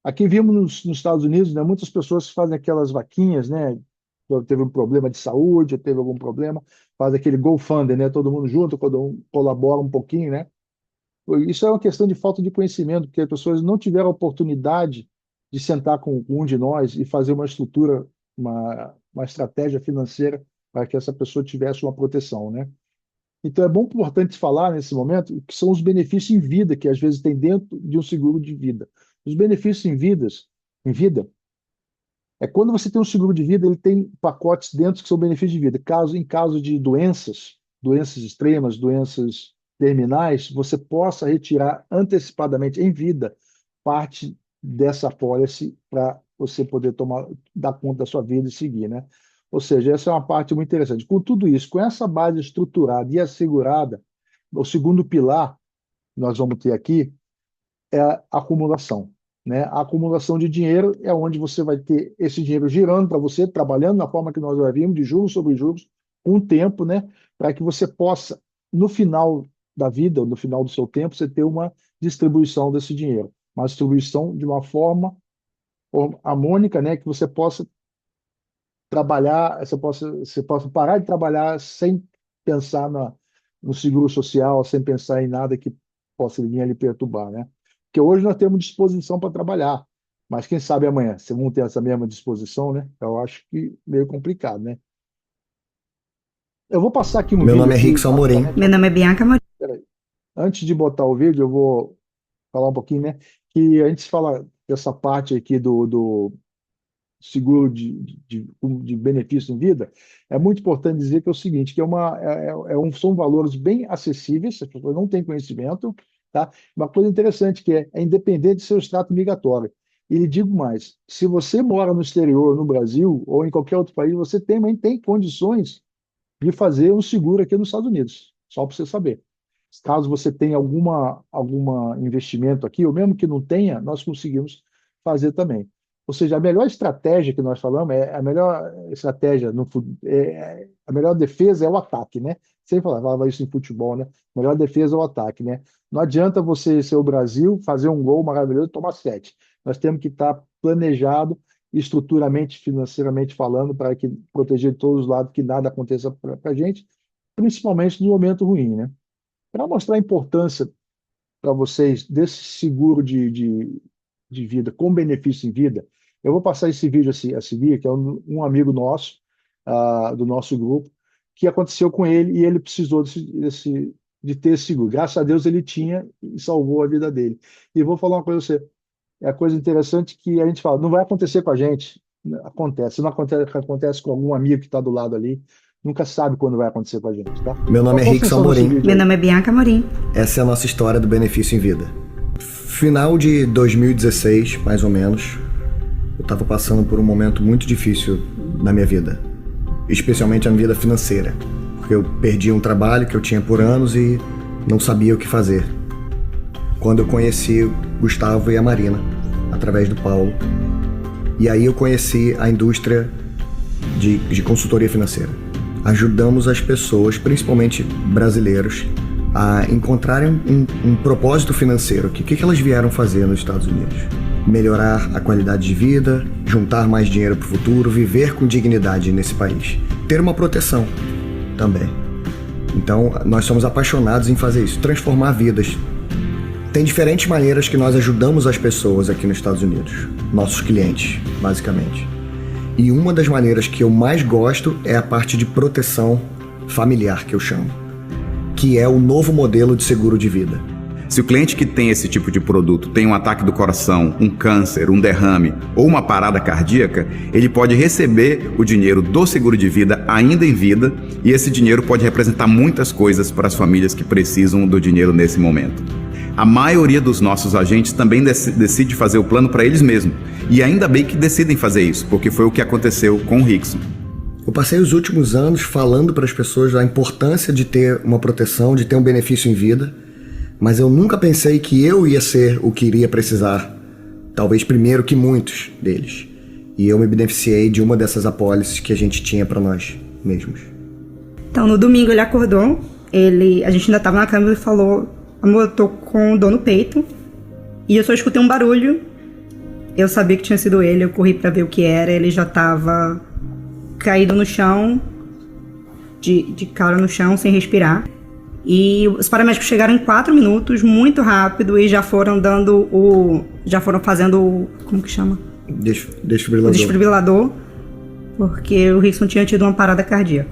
A: Aqui vimos nos Estados Unidos, né, muitas pessoas fazem aquelas vaquinhas, né? Quando teve um problema de saúde, ou teve algum problema, faz aquele GoFundMe, né? Todo mundo junto, cada um colabora um pouquinho, né? Isso é uma questão de falta de conhecimento, porque as pessoas não tiveram a oportunidade de sentar com um de nós e fazer uma estrutura, uma estratégia financeira para que essa pessoa tivesse uma proteção, né? Então, é bom, importante falar nesse momento o que são os benefícios em vida que às vezes tem dentro de um seguro de vida. Os benefícios em vida, é quando você tem um seguro de vida, ele tem pacotes dentro que são benefícios de vida. Em caso de doenças extremas, doenças terminais, você possa retirar antecipadamente em vida parte dessa apólice para você poder dar conta da sua vida e seguir, né? Ou seja, essa é uma parte muito interessante. Com tudo isso, com essa base estruturada e assegurada, o segundo pilar que nós vamos ter aqui é a acumulação, né? A acumulação de dinheiro é onde você vai ter esse dinheiro girando para você, trabalhando na forma que nós já vimos, de juros sobre juros, com o tempo, né? Para que você possa, no final da vida, no final do seu tempo, você ter uma distribuição desse dinheiro. Uma distribuição de uma forma harmônica, né? Que você possa trabalhar, você possa parar de trabalhar sem pensar no seguro social, sem pensar em nada que possa vir a lhe perturbar, né? Porque hoje nós temos disposição para trabalhar, mas quem sabe amanhã, se vamos ter essa mesma disposição, né? Eu acho que meio complicado, né? Eu vou passar aqui um
D: Meu
A: vídeo
D: nome é
A: aqui,
D: Rickson Amorim.
E: Meu nome é Bianca Moreira.
A: peraí. Antes de botar o vídeo, eu vou falar um pouquinho, né? Que a gente fala dessa parte aqui do seguro de benefício em vida, é muito importante dizer que é o seguinte, que são valores bem acessíveis, as pessoas não têm conhecimento, tá? Uma coisa interessante que é independente do seu extrato migratório. E lhe digo mais, se você mora no exterior, no Brasil ou em qualquer outro país, você também tem condições de fazer um seguro aqui nos Estados Unidos, só para você saber. Caso você tenha alguma investimento aqui, ou mesmo que não tenha, nós conseguimos fazer também. Ou seja, a melhor estratégia que nós falamos a melhor estratégia a melhor defesa é o ataque, né? Sempre falava isso em futebol, né? A melhor defesa é o ataque, né? Não adianta você ser o Brasil, fazer um gol maravilhoso e tomar sete. Nós temos que estar planejado estruturalmente, financeiramente falando, para que proteger de todos os lados, que nada aconteça para a gente, principalmente no momento ruim, né? Para mostrar a importância para vocês desse seguro de vida com benefício em vida, eu vou passar esse vídeo a seguir, que é um amigo nosso, do nosso grupo, que aconteceu com ele e ele precisou de ter esse seguro. Graças a Deus ele tinha e salvou a vida dele. E vou falar uma coisa pra você. É a coisa interessante que a gente fala, não vai acontecer com a gente. Acontece. Não acontece, acontece com algum amigo que está do lado ali. Nunca sabe quando vai acontecer com a gente, tá?
D: Meu nome é
A: Qual a
D: Rickson
A: função desse
D: Amorim.
A: vídeo
E: Meu
A: aí?
E: nome é Bianca Amorim.
D: Essa é a nossa história do benefício em vida. Final de 2016, mais ou menos, eu estava passando por um momento muito difícil na minha vida, especialmente a minha vida financeira, porque eu perdi um trabalho que eu tinha por anos e não sabia o que fazer. Quando eu conheci o Gustavo e a Marina, através do Paulo, e aí eu conheci a indústria de consultoria financeira. Ajudamos as pessoas, principalmente brasileiros, a encontrarem um propósito financeiro. O que elas vieram fazer nos Estados Unidos? Melhorar a qualidade de vida, juntar mais dinheiro para o futuro, viver com dignidade nesse país. Ter uma proteção também. Então, nós somos apaixonados em fazer isso, transformar vidas. Tem diferentes maneiras que nós ajudamos as pessoas aqui nos Estados Unidos, nossos clientes, basicamente. E uma das maneiras que eu mais gosto é a parte de proteção familiar, que eu chamo, que é o novo modelo de seguro de vida.
F: Se o cliente que tem esse tipo de produto tem um ataque do coração, um câncer, um derrame ou uma parada cardíaca, ele pode receber o dinheiro do seguro de vida ainda em vida, e esse dinheiro pode representar muitas coisas para as famílias que precisam do dinheiro nesse momento. A maioria dos nossos agentes também decide fazer o plano para eles mesmos, e ainda bem que decidem fazer isso, porque foi o que aconteceu com o Rickson.
D: Eu passei os últimos anos falando para as pessoas da importância de ter uma proteção, de ter um benefício em vida, mas eu nunca pensei que eu ia ser o que iria precisar, talvez primeiro que muitos deles. E eu me beneficiei de uma dessas apólices que a gente tinha para nós mesmos.
E: Então, no domingo ele acordou, a gente ainda estava na cama e ele falou: amor, eu tô com dor no peito. E eu só escutei um barulho. Eu sabia que tinha sido ele, eu corri pra ver o que era. Ele já tava caído no chão, de cara no chão, sem respirar. E os paramédicos chegaram em 4 minutos, muito rápido, e já foram fazendo o, como que chama?
D: Desfibrilador.
E: O desfibrilador, porque o Rickson tinha tido uma parada cardíaca.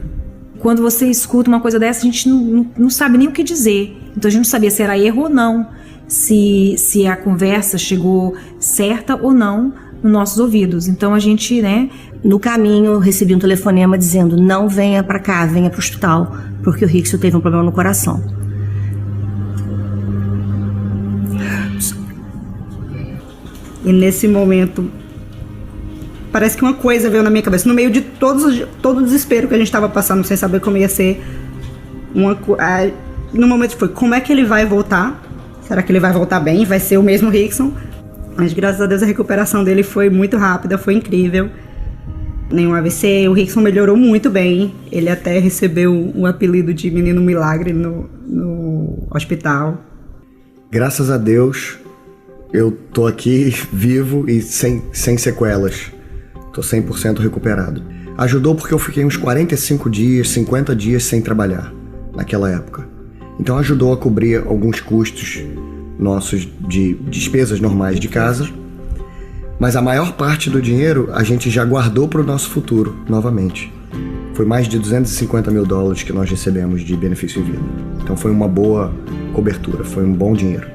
G: Quando você escuta uma coisa dessa, a gente não sabe nem o que dizer. Então a gente não sabia se era erro ou não, se a conversa chegou certa ou não nos nossos ouvidos. Então a gente,
H: No caminho, eu recebi um telefonema dizendo: não venha pra cá, venha pro hospital, porque o Rickson teve um problema no coração.
E: E nesse momento, parece que uma coisa veio na minha cabeça, no meio de todo o desespero que a gente estava passando, sem saber como ia ser. No momento foi: como é que ele vai voltar? Será que ele vai voltar bem? Vai ser o mesmo Rickson? Mas graças a Deus a recuperação dele foi muito rápida, foi incrível. Nenhum AVC, o Rickson melhorou muito bem. Ele até recebeu um apelido de Menino Milagre no hospital.
D: Graças a Deus, eu tô aqui vivo e sem sequelas. Tô 100% recuperado. Ajudou porque eu fiquei uns 45 dias, 50 dias sem trabalhar naquela época. Então ajudou a cobrir alguns custos nossos de despesas normais de casa. Mas a maior parte do dinheiro a gente já guardou para o nosso futuro, novamente. Foi mais de $250 mil que nós recebemos de benefício em vida. Então foi uma boa cobertura, foi um bom dinheiro.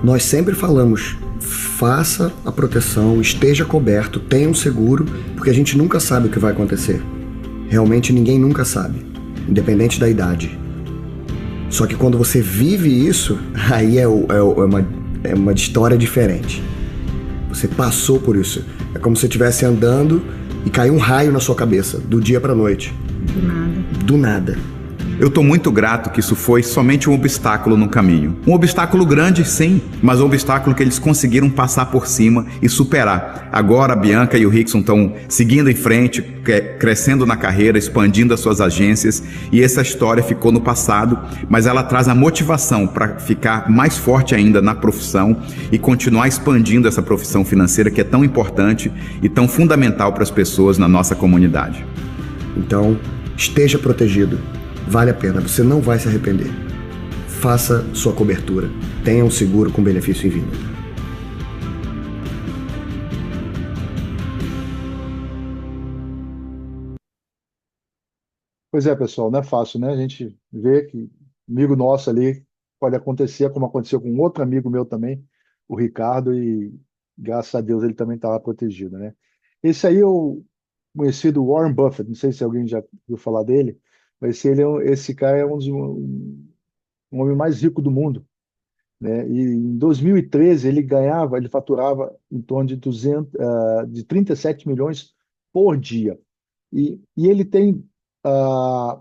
D: Nós sempre falamos: faça a proteção, esteja coberto, tenha um seguro, porque a gente nunca sabe o que vai acontecer. Realmente ninguém nunca sabe, independente da idade. Só que quando você vive isso, aí é uma história diferente. Você passou por isso. É como se você estivesse andando e caiu um raio na sua cabeça, do dia pra noite. Do nada.
F: Eu tô muito grato que isso foi somente um obstáculo no caminho. Um obstáculo grande, sim, mas um obstáculo que eles conseguiram passar por cima e superar. Agora a Bianca e o Rickson estão seguindo em frente, crescendo na carreira, expandindo as suas agências, e essa história ficou no passado, mas ela traz a motivação para ficar mais forte ainda na profissão e continuar expandindo essa profissão financeira que é tão importante e tão fundamental para as pessoas na nossa comunidade.
D: Então, esteja protegido. Vale a pena, você não vai se arrepender. Faça sua cobertura. Tenha um seguro com benefício em vida.
A: Pois é, pessoal, não é fácil, né? A gente vê que amigo nosso ali, pode acontecer, como aconteceu com outro amigo meu também, o Ricardo, e graças a Deus ele também estava protegido, né? Esse aí é o conhecido Warren Buffett, não sei se alguém já ouviu falar dele, mas esse cara é um homem mais rico do mundo, né? E em 2013 ele faturava em torno de 37 milhões por dia. E ah,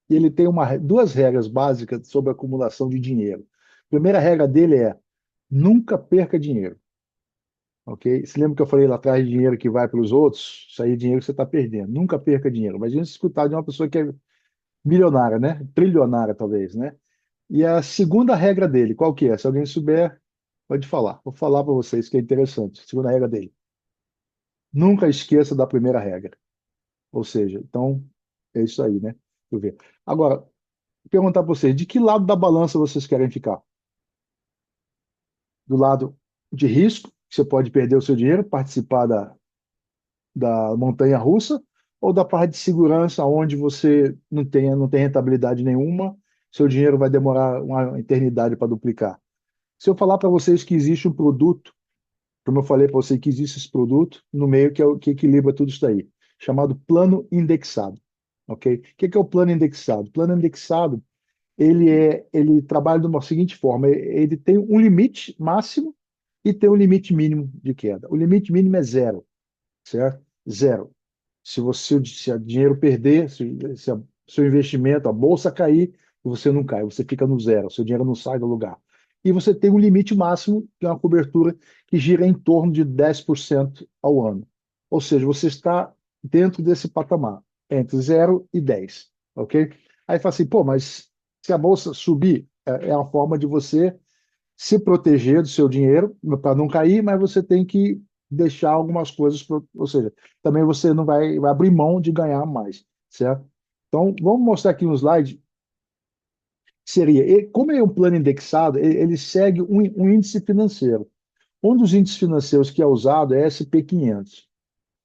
A: ele tem duas regras básicas sobre a acumulação de dinheiro. A primeira regra dele é nunca perca dinheiro, ok? Você lembra que eu falei lá atrás de dinheiro que vai para os outros? Isso aí é dinheiro que você está perdendo. Nunca perca dinheiro. Imagina se escutar de uma pessoa que é milionária, né? Trilionária, talvez, né? E a segunda regra dele, qual que é? Se alguém souber, pode falar. Vou falar para vocês que é interessante. Segunda regra dele. Nunca esqueça da primeira regra. Ou seja, então, é isso aí, né? Deixa eu ver. Agora, vou perguntar para vocês, de que lado da balança vocês querem ficar? Do lado de risco, que você pode perder o seu dinheiro, participar da montanha russa, ou da parte de segurança, onde você não tem rentabilidade nenhuma, seu dinheiro vai demorar uma eternidade para duplicar. Se eu falar para vocês que existe um produto, como eu falei para você que existe esse produto no meio que é o que equilibra tudo isso daí, chamado plano indexado, ok? O que é o plano indexado? O plano indexado, ele trabalha de uma seguinte forma, ele tem um limite máximo e tem um limite mínimo de queda. O limite mínimo é zero, certo? Zero. Se o dinheiro perder, se seu investimento, a bolsa cair, você não cai, você fica no zero, seu dinheiro não sai do lugar. E você tem um limite máximo, que é uma cobertura que gira em torno de 10% ao ano. Ou seja, você está dentro desse patamar, entre 0 e 10, ok? Aí fala assim, pô, mas se a bolsa subir, é uma forma de você se proteger do seu dinheiro para não cair, mas você tem que deixar algumas coisas, ou seja, também você não vai abrir mão de ganhar mais, certo? Então, vamos mostrar aqui um slide. Como é um plano indexado, ele segue um índice financeiro. Um dos índices financeiros que é usado é SP500.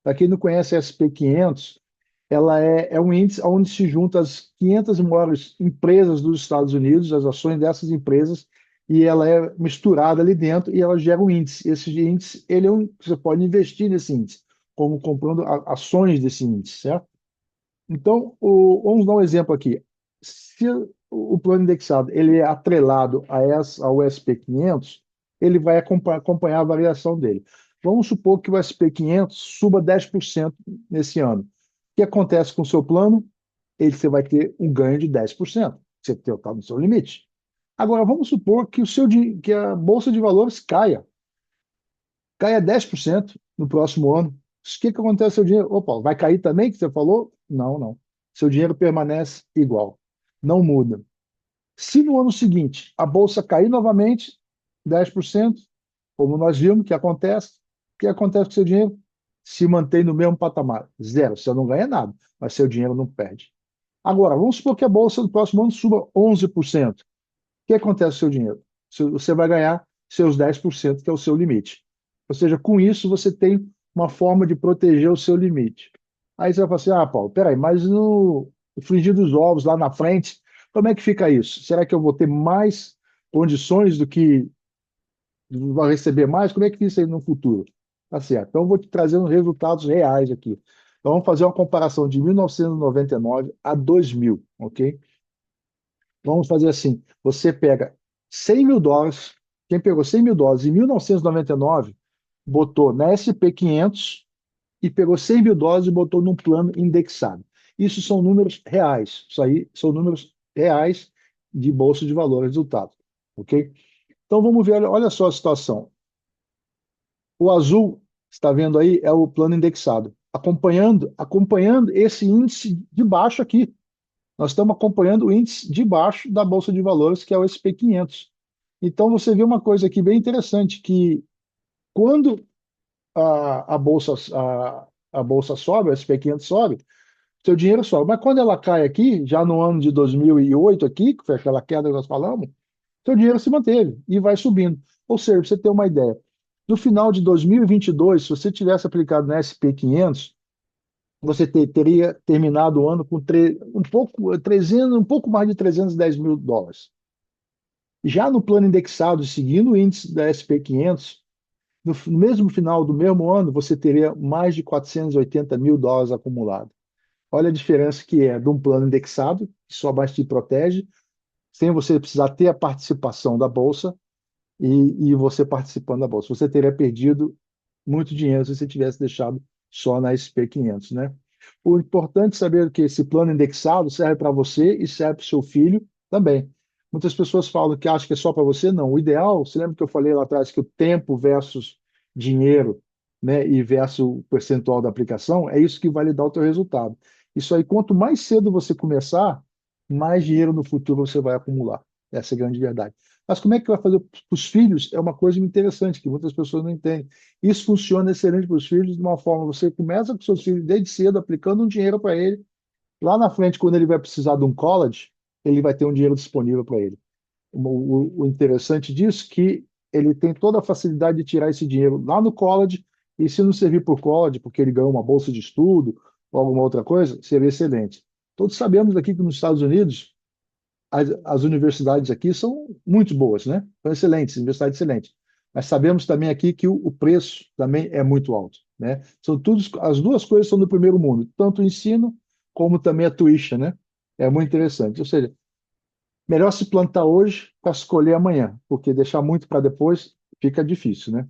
A: Para quem não conhece a SP500, ela é um índice onde se juntam as 500 maiores empresas dos Estados Unidos, as ações dessas empresas, e ela é misturada ali dentro e ela gera um índice. Esse índice, você pode investir nesse índice, como comprando ações desse índice, certo? Então, vamos dar um exemplo aqui. Se o plano indexado ele é atrelado ao SP500, ele vai acompanhar a variação dele. Vamos supor que o SP500 suba 10% nesse ano. O que acontece com o seu plano? Você vai ter um ganho de 10%. Você está no seu limite. Agora, vamos supor que a Bolsa de Valores caia 10% no próximo ano. O que acontece com o seu dinheiro? Opa, vai cair também, que você falou? Não, não. Seu dinheiro permanece igual. Não muda. Se no ano seguinte a Bolsa cair novamente, 10%, como nós vimos que acontece, o que acontece com o seu dinheiro? Se mantém no mesmo patamar. Zero. Você não ganha nada, mas seu dinheiro não perde. Agora, vamos supor que a Bolsa no próximo ano suba 11%. O que acontece com o seu dinheiro? Você vai ganhar seus 10%, que é o seu limite. Ou seja, com isso você tem uma forma de proteger o seu limite. Aí você vai falar assim, Paulo, peraí, mas no frigir dos ovos lá na frente, como é que fica isso? Será que eu vou ter mais condições do que vai receber mais? Como é que fica isso aí no futuro? Tá certo. Então eu vou te trazer uns resultados reais aqui. Então vamos fazer uma comparação de 1999 a 2000, ok? Vamos fazer assim, você pega 100 mil dólares, quem pegou 100 mil dólares em 1999, botou na SP500 e pegou 100 mil dólares e botou num plano indexado. Isso são números reais, isso aí são números reais de bolsa de valores, resultado, ok? Então vamos ver, olha só a situação. O azul, está vendo aí, é o plano indexado, acompanhando esse índice de baixo aqui. Nós estamos acompanhando o índice de baixo da Bolsa de Valores, que é o SP500. Então, você vê uma coisa aqui bem interessante, que quando a bolsa sobe, o SP500 sobe, seu dinheiro sobe. Mas quando ela cai aqui, já no ano de 2008, aqui, que foi aquela queda que nós falamos, seu dinheiro se manteve e vai subindo. Ou seja, para você ter uma ideia, no final de 2022, se você tivesse aplicado na SP500, você teria terminado o ano com um pouco mais de 310 mil dólares. Já no plano indexado, seguindo o índice da SP500, no mesmo final do mesmo ano, você teria mais de 480 mil dólares acumulado. Olha a diferença que é de um plano indexado, que só mais te protege, sem você precisar ter a participação da Bolsa e você participando da Bolsa. Você teria perdido muito dinheiro se você tivesse deixado só na SP500, né? O importante é saber que esse plano indexado serve para você e serve para o seu filho também. Muitas pessoas falam que acham que é só para você. Não, o ideal, você lembra que eu falei lá atrás que o tempo versus dinheiro, né, e versus o percentual da aplicação, é isso que vai lhe dar o teu resultado. Isso aí, quanto mais cedo você começar, mais dinheiro no futuro você vai acumular. Essa é a grande verdade. Mas como é que vai fazer para os filhos? É uma coisa interessante, que muitas pessoas não entendem. Isso funciona excelente para os filhos de uma forma, você começa com seus filhos desde cedo, aplicando um dinheiro para ele. Lá na frente, quando ele vai precisar de um college, ele vai ter um dinheiro disponível para ele. O interessante disso é que ele tem toda a facilidade de tirar esse dinheiro lá no college, e se não servir por college, porque ele ganhou uma bolsa de estudo ou alguma outra coisa, seria excelente. Todos sabemos aqui que nos Estados Unidos, as universidades aqui são muito boas, né? São excelentes, universidades excelentes. Mas sabemos também aqui que o preço também é muito alto, né? As duas coisas são do primeiro mundo, tanto o ensino como também a tuition, né? É muito interessante. Ou seja, melhor se plantar hoje para escolher amanhã, porque deixar muito para depois fica difícil, né?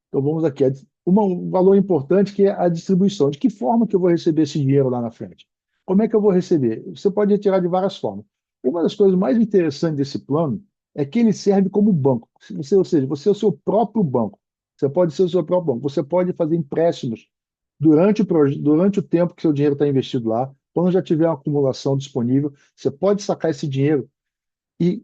A: Então vamos aqui. Um valor importante que é a distribuição. De que forma que eu vou receber esse dinheiro lá na frente? Como é que eu vou receber? Você pode retirar de várias formas. Uma das coisas mais interessantes desse plano é que ele serve como banco. Ou seja, você é o seu próprio banco. Você pode ser o seu próprio banco. Você pode fazer empréstimos durante o tempo que seu dinheiro está investido lá. Quando já tiver uma acumulação disponível, você pode sacar esse dinheiro e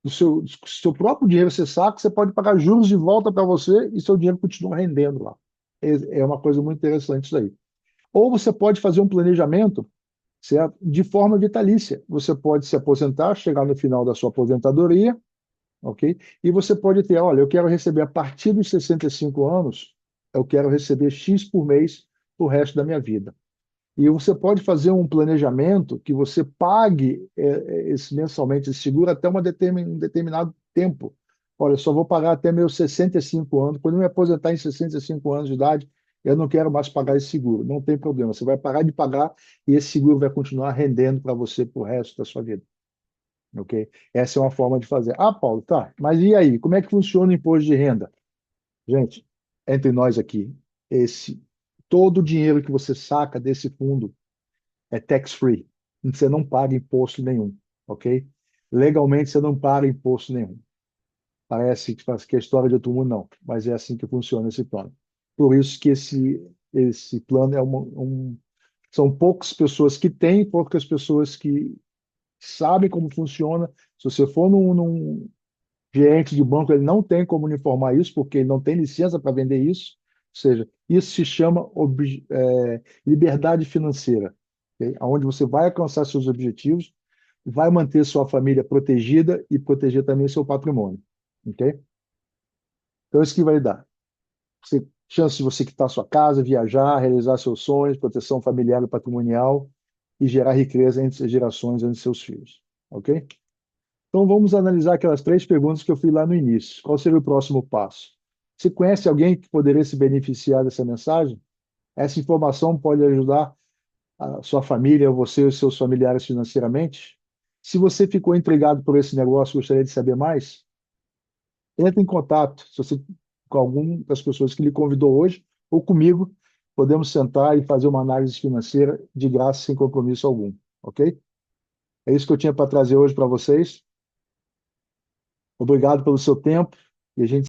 A: do seu próprio dinheiro você saca, você pode pagar juros de volta para você e seu dinheiro continua rendendo lá. É uma coisa muito interessante isso aí. Ou você pode fazer um planejamento de forma vitalícia. Você pode se aposentar, chegar no final da sua aposentadoria, ok? E você pode ter, olha, eu quero receber a partir dos 65 anos, eu quero receber X por mês o resto da minha vida. E você pode fazer um planejamento que você pague mensalmente esse seguro até um determinado tempo. Olha, eu só vou pagar até meus 65 anos. Quando eu me aposentar em 65 anos de idade, eu não quero mais pagar esse seguro. Não tem problema. Você vai parar de pagar e esse seguro vai continuar rendendo para você para o resto da sua vida. Ok? Essa é uma forma de fazer. Ah, Paulo, tá. Mas e aí? Como é que funciona o imposto de renda? Gente, entre nós aqui, todo o dinheiro que você saca desse fundo é tax-free. Você não paga imposto nenhum, ok? Legalmente você não paga imposto nenhum. Parece que é história de outro mundo, não. Mas é assim que funciona esse plano. Por isso que esse plano são poucas pessoas que têm, poucas pessoas que sabem como funciona. Se você for num gerente de banco, ele não tem como lhe informar isso, porque ele não tem licença para vender isso. Ou seja, isso se chama liberdade financeira, okay? Onde você vai alcançar seus objetivos, vai manter sua família protegida e proteger também seu patrimônio. Okay? Então, isso que vai dar. Chance de você quitar sua casa, viajar, realizar seus sonhos, proteção familiar e patrimonial e gerar riqueza entre as gerações, entre seus filhos. Ok? Então, vamos analisar aquelas 3 perguntas que eu fiz lá no início. Qual seria o próximo passo? Você conhece alguém que poderia se beneficiar dessa mensagem? Essa informação pode ajudar a sua família, você e os seus familiares financeiramente? Se você ficou intrigado por esse negócio, gostaria de saber mais? Entre em contato com alguma das pessoas que lhe convidou hoje ou comigo. Podemos sentar e fazer uma análise financeira de graça, sem compromisso algum. Ok? É isso que eu tinha para trazer hoje para vocês. Obrigado pelo seu tempo e a gente